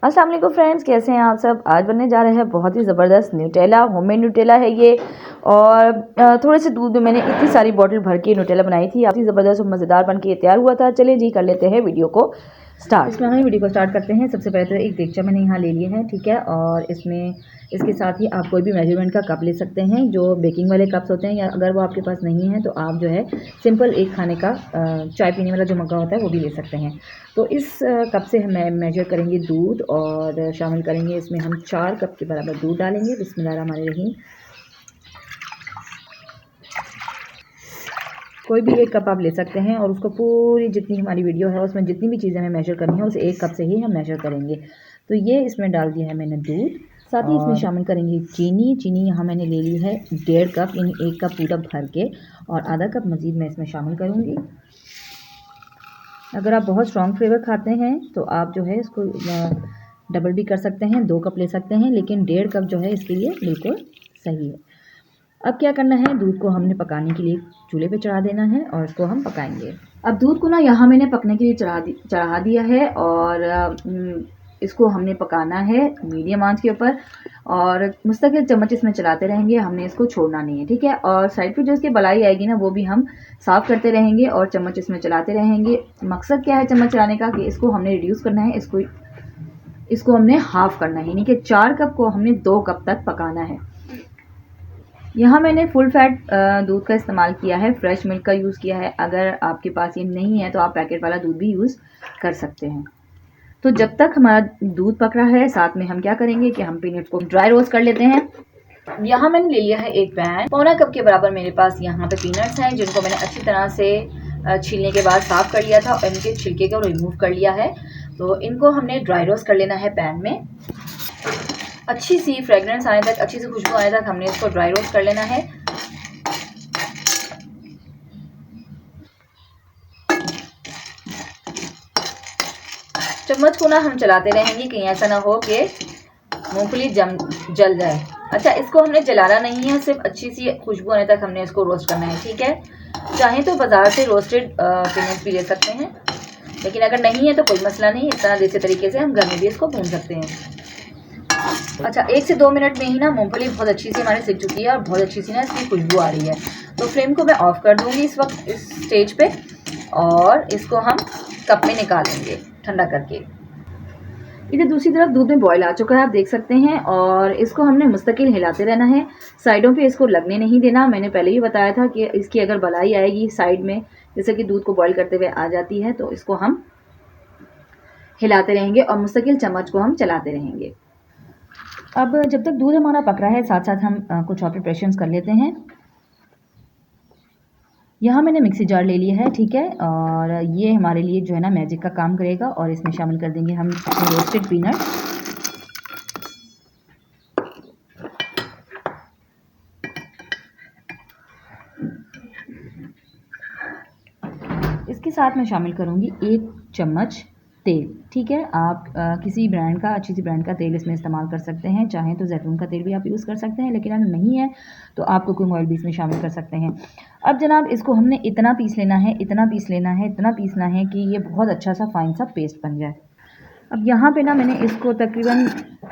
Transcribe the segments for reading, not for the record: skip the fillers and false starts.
अस्सलाम वालेकुम फ्रेंड्स, कैसे हैं आप सब। आज बनने जा रहे हैं बहुत ही ज़बरदस्त न्यूटेला। होममेड न्यूटेला है ये। और थोड़े से दूध में मैंने इतनी सारी बोतल भर के न्यूटेला बनाई थी। बहुत ही ज़बरदस्त और मज़ेदार बन के तैयार हुआ था। चलिए जी, कर लेते हैं वीडियो को स्टार्ट। इसमें हम वीडियो को स्टार्ट करते हैं। सबसे पहले तो एक देगचा मैंने यहाँ ले लिए हैं, ठीक है। और इसमें इसके साथ ही आप कोई भी मेजरमेंट का कप ले सकते हैं, जो बेकिंग वाले कप्स होते हैं, या अगर वो आपके पास नहीं है तो आप जो है सिंपल एक खाने का चाय पीने वाला जो मग्गा होता है वो भी ले सकते हैं। तो इस कप से हम मेजर करेंगे दूध और शामिल करेंगे इसमें हम 4 कप के बराबर दूध डालेंगे। बिस्मिल्लाहिर्रहमानिर्रहीम। कोई भी एक कप आप ले सकते हैं और उसको पूरी जितनी हमारी वीडियो है उसमें जितनी भी चीज़ें हमें मेजर करनी है उस एक कप से ही हम मेजर करेंगे। तो ये इसमें डाल दिया है मैंने दूध। साथ ही इसमें शामिल करेंगे चीनी यहाँ मैंने ले ली है 1.5 कप, यानी 1 कप पूरा भर के, और आधा कप मज़ीद मैं इसमें शामिल करूँगी। अगर आप बहुत स्ट्रॉन्ग फ्लेवर खाते हैं तो आप जो है इसको डबल भी कर सकते हैं, 2 कप ले सकते हैं, लेकिन 1.5 कप जो है इसके लिए बिल्कुल सही है। अब क्या करना है, दूध को हमने पकाने के लिए चूल्हे पे चढ़ा देना है और इसको हम पकाएंगे। अब दूध को ना यहाँ मैंने पकने के लिए चढ़ा दिया है और इसको हमने पकाना है मीडियम आंच के ऊपर, और मुस्तकिल चम्मच इसमें चलाते रहेंगे, हमने इसको छोड़ना नहीं है, ठीक है। और साइड पे जो इसकी बलाई आएगी ना वो भी हम साफ़ करते रहेंगे और चम्मच इसमें चलाते रहेंगे। मकसद क्या है चम्मच चलाने का, कि इसको हमने रिड्यूस करना है, इसको हमने हाफ़ करना है, यानी कि 4 कप को हमने 2 कप तक पकाना है। यहाँ मैंने फुल फैट दूध का इस्तेमाल किया है, फ्रेश मिल्क का यूज़ किया है। अगर आपके पास ये नहीं है तो आप पैकेट वाला दूध भी यूज़ कर सकते हैं। तो जब तक हमारा दूध पक रहा है, साथ में हम क्या करेंगे कि हम पीनट्स को ड्राई रोस्ट कर लेते हैं। यहाँ मैंने ले लिया है एक पैन, पौना कप के बराबर मेरे पास यहाँ पे पीनट्स हैं, जिनको मैंने अच्छी तरह से छीलने के बाद साफ़ कर लिया था और इनके छिलके को रिमूव कर लिया है। तो इनको हमने ड्राई रोस्ट कर लेना है पैन में। अच्छी सी फ्रेगरेंस आने तक, अच्छी सी खुशबू आने तक हमने इसको ड्राई रोस्ट कर लेना है। चम्मच को ना हम चलाते रहेंगे, कहीं ऐसा ना हो कि मूंगफली जल जाए। अच्छा, इसको हमने जलाना नहीं है, सिर्फ अच्छी सी खुशबू आने तक हमने इसको रोस्ट करना है, ठीक है। चाहे तो बाजार से रोस्टेड पीनट्स भी ले सकते हैं, लेकिन अगर नहीं है तो कोई मसला नहीं, इस तरह देसी तरीके से हम घर में भी इसको भून सकते हैं। अच्छा, 1 से 2 मिनट में ही ना मूंगफली बहुत अच्छी सी हमारी सिक चुकी है और बहुत अच्छी सी ना इसकी खुशबू आ रही है। तो फ्लेम को मैं ऑफ़ कर दूँगी इस वक्त, इस स्टेज पे, और इसको हम कप में निकालेंगे ठंडा करके। इधर दूसरी तरफ दूध में बॉयल आ चुका है, आप देख सकते हैं, और इसको हमने मुस्तकिल हिलाते रहना है, साइडों पे इसको लगने नहीं देना। मैंने पहले ही बताया था कि इसकी अगर बलाई आएगी साइड में, जैसे कि दूध को बॉयल करते हुए आ जाती है, तो इसको हम हिलाते रहेंगे और मुस्तकिल चम्मच को हम चलाते रहेंगे। अब जब तक दूध हमारा पक रहा है, साथ साथ हम कुछ और प्रिपरेशंस कर लेते हैं। यहाँ मैंने मिक्सी जार ले लिया है, ठीक है, और ये हमारे लिए जो है ना मैजिक का काम करेगा। और इसमें शामिल कर देंगे हम अपने रोस्टेड पीनट। इसके साथ मैं शामिल करूँगी 1 चम्मच तेल, ठीक है। आप किसी ब्रांड का, अच्छी सी ब्रांड का तेल इसमें इस्तेमाल कर सकते हैं। चाहें तो जैतून का तेल भी आप यूज़ कर सकते हैं, लेकिन अगर नहीं है तो आप कुकिंग ऑयल भी इसमें शामिल कर सकते हैं। अब जनाब, इसको हमने इतना पीस लेना है, इतना पीसना है कि ये बहुत अच्छा सा फाइन सा पेस्ट बन जाए। अब यहाँ पे ना मैंने इसको तकरीबन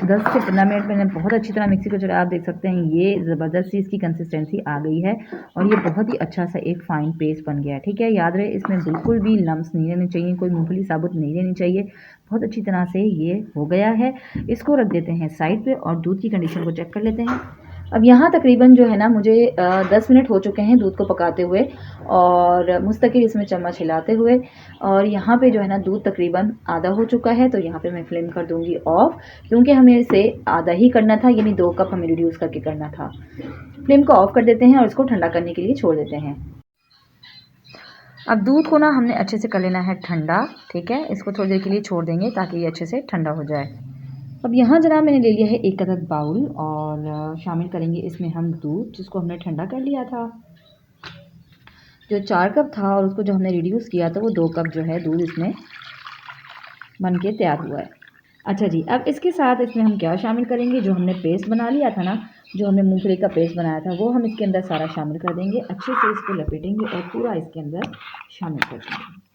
10 से 15 मिनट मैंने बहुत अच्छी तरह मिक्सी को चलाया। आप देख सकते हैं ये ज़बरदस्त सी इसकी कंसिस्टेंसी आ गई है और ये बहुत ही अच्छा सा एक फ़ाइन पेस्ट बन गया है, ठीक है। याद रहे, इसमें बिल्कुल भी लम्स नहीं रहने चाहिए, कोई मूंगफली साबुत नहीं रहनी चाहिए। बहुत अच्छी तरह से ये हो गया है। इसको रख देते हैं साइड पे और दूध की कंडीशन को चेक कर लेते हैं। अब यहाँ तकरीबन जो है ना मुझे 10 मिनट हो चुके हैं दूध को पकाते हुए और मुस्तकिल इसमें चम्मच हिलाते हुए, और यहाँ पे जो है ना दूध तकरीबन आधा हो चुका है। तो यहाँ पे मैं फ्लेम कर दूँगी ऑफ़, क्योंकि हमें इसे आधा ही करना था, यानी 2 कप हमें रिड्यूस करके करना था। फ्लेम को ऑफ़ कर देते हैं और इसको ठंडा करने के लिए छोड़ देते हैं। अब दूध को ना हमने अच्छे से कर लेना है ठंडा, ठीक है। इसको थोड़ी देर के लिए छोड़ देंगे ताकि ये अच्छे से ठंडा हो जाए। अब यहाँ जनाब मैंने ले लिया है 1 अदद बाउल और शामिल करेंगे इसमें हम दूध, जिसको हमने ठंडा कर लिया था। जो 4 कप था और उसको जो हमने रिड्यूस किया था वो 2 कप जो है दूध इसमें बन के तैयार हुआ है। अच्छा जी, अब इसके साथ इसमें हम क्या शामिल करेंगे, जो हमने पेस्ट बना लिया था ना, जो हमने मूंगफली का पेस्ट बनाया था, वो हम इसके अंदर सारा शामिल कर देंगे। अच्छे से इसको लपेटेंगे और पूरा इसके अंदर शामिल कर देंगे।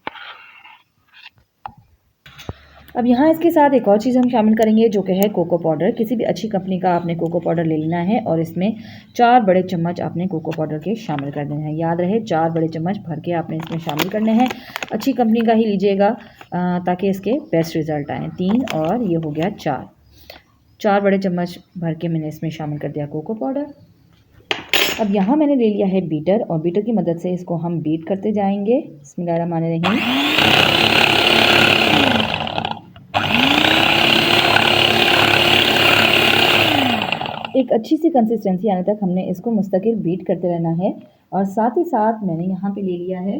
अब यहाँ इसके साथ एक और चीज़ हम शामिल करेंगे जो कि है कोको पाउडर। किसी भी अच्छी कंपनी का आपने कोको पाउडर ले लेना है और इसमें 4 बड़े चम्मच आपने कोको पाउडर के शामिल कर देना है। याद रहे 4 बड़े चम्मच भर के आपने इसमें शामिल करने हैं। अच्छी कंपनी का ही लीजिएगा ताकि इसके बेस्ट रिज़ल्ट आएँ। 3 और ये हो गया 4 बड़े चम्मच भर के मैंने इसमें शामिल कर दिया कोको पाउडर। अब यहाँ मैंने ले लिया है बीटर और बीटर की मदद से इसको हम बीट करते जाएंगे। बिस्मिल्लाहिर्रहमानिर्रहीम। एक अच्छी सी कंसिस्टेंसी आने तक हमने इसको मुस्तकिल बीट करते रहना है। और साथ ही साथ मैंने यहाँ पे ले लिया है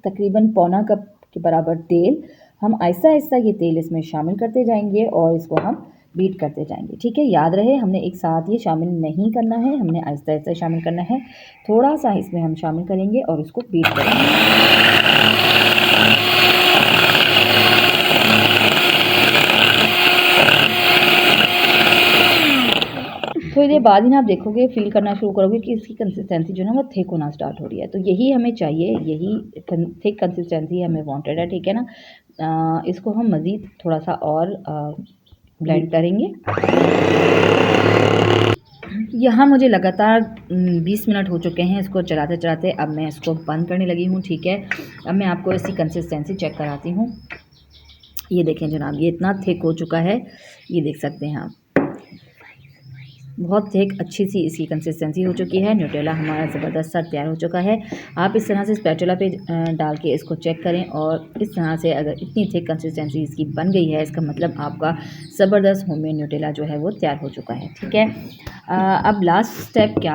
तकरीबन पौना कप के बराबर तेल। हम आहिस्ता आहिस्ता ये तेल इसमें शामिल करते जाएंगे और इसको हम बीट करते जाएंगे। ठीक है, याद रहे हमने एक साथ ये शामिल नहीं करना है, हमने आहिस्ता आहिस्ता शामिल करना है। थोड़ा सा इसमें हम शामिल करेंगे और इसको बीट करेंगे। थोड़ी देर बाद ही ना आप देखोगे, फील करना शुरू करोगे कि इसकी कंसिस्टेंसी जो है ना वो थिक होना स्टार्ट हो रही है। तो यही हमें चाहिए, यही थिक कंसिस्टेंसी हमें वांटेड है। ठीक है ना, इसको हम मज़ीद थोड़ा सा और ब्लेंड करेंगे। यहाँ मुझे लगातार 20 मिनट हो चुके हैं इसको चलाते चलाते। अब मैं इसको बंद करने लगी हूँ। ठीक है, अब मैं आपको इसकी कंसिस्टेंसी चेक कराती हूँ। ये देखें जनाब, ये इतना थिक हो चुका है, ये देख सकते हैं आप, बहुत थिक अच्छी सी इसकी कंसिस्टेंसी हो चुकी है। न्यूटेला हमारा ज़बरदस्त सा तैयार हो चुका है। आप इस तरह से स्पैचुला पे डाल के इसको चेक करें और इस तरह से अगर इतनी थिक कंसिस्टेंसी इसकी बन गई है, इसका मतलब आपका ज़बरदस्त होममेड न्यूटेला जो है वो तैयार हो चुका है। ठीक है, अब लास्ट स्टेप क्या